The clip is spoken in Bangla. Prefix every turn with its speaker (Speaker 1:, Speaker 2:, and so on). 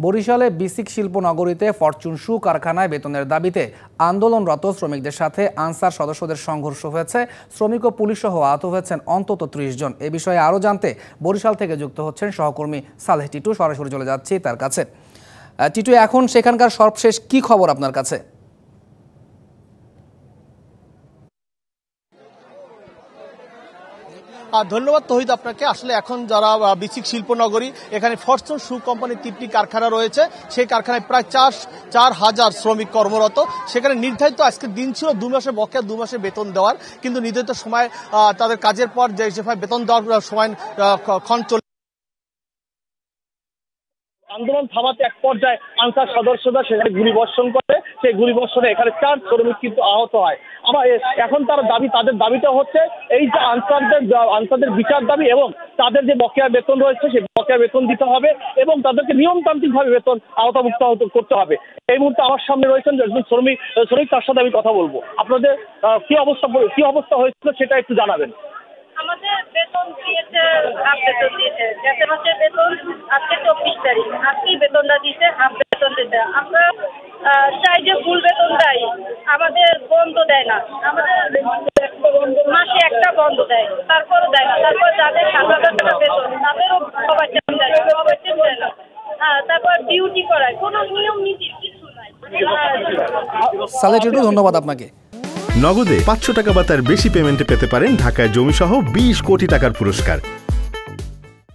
Speaker 1: বরিশালে বিসিক শিল্পনগরীতে ফরচুন শু কারখানায় বেতনের দাবিতে আন্দোলনরত শ্রমিকদের সাথে আনসার সদস্যদের সংঘর্ষ হয়েছে। শ্রমিক ও পুলিশ সহ আহত হয়েছেন অন্তত ৩০ জন। এ বিষয়ে আরও জানতে বরিশাল থেকে যুক্ত হচ্ছেন সহকর্মী সালেহ টিটু। সরাসরি চলে যাচ্ছি তার কাছে। টিটু, এখন সেখানকার সর্বশেষ কি খবর আপনার কাছে?
Speaker 2: ধন্যবাদ তহিদ আপনাকে। আসলে এখন যারা বিসিক শিল্পনগরী এখানে ফরচুন শু কোম্পানির ৩টি কারখানা রয়েছে, সেই কারখানায় প্রায় ৪,০০০ শ্রমিক কর্মরত। সেখানে নির্ধারিত আজকের দিন ছিল ২ মাসের বকেয়া ২ মাসের বেতন দেওয়ার, কিন্তু নির্ধারিত সময় তাদের কাজের পর যে বেতন দেওয়ার সময় ক্ষণ চলে আন্দোলন থামাতে এক পর্যায়ে আনসার সদস্যরা সেখানে গুলিবর্ষণ করে। সেই গুলিবর্ষণে এখানে ৪ শ্রমিক কিন্তু আহত হয়। এখন তাদের দাবিটা হচ্ছে এই যে আনসারদের বিচার দাবি এবং তাদের যে বকেয়া বেতন রয়েছে সেই বকেয়া বেতন দিতে হবে এবং তাদেরকে নিয়মতান্ত্রিকভাবে বেতন আওতামুক্ত করতে হবে। এই মুহূর্তে আমার সামনে রয়েছেন একজন শ্রমিক, তার সাথে আমি কথা বলবো। আপনাদের কি অবস্থা হয়েছিল সেটা একটু জানাবেন।
Speaker 3: আমাদের বেতন দিয়েছে, হাফ বেতন দিয়েছে। গত মাসের বেতন আজকে ২৪ তারিখ, আজকেই বেতনটা দিয়েছে, হাফ বেতন দিয়েছে। আমরা চাই যে ফুল বেতন দেয়, আমাদের বন্ধ দেয় না। আমাদের মাসে একটা বন্ধ দেয়, তারপরও দেয় না। তারপর যাদের ৭,০০০ টাকা বেতন তাদেরও সবাই দেয় না। তারপর ডিউটি করায়, কোনো নিয়ম নীতি কিছু নাই।
Speaker 1: সালেহ টিটু, ধন্যবাদ আপনাকে।
Speaker 4: নগদে ৫০০ টাকা বা তার বেশি পেমেন্টে পেতে পারেন ঢাকায় জমিসহ ২০ কোটি টাকার পুরস্কার।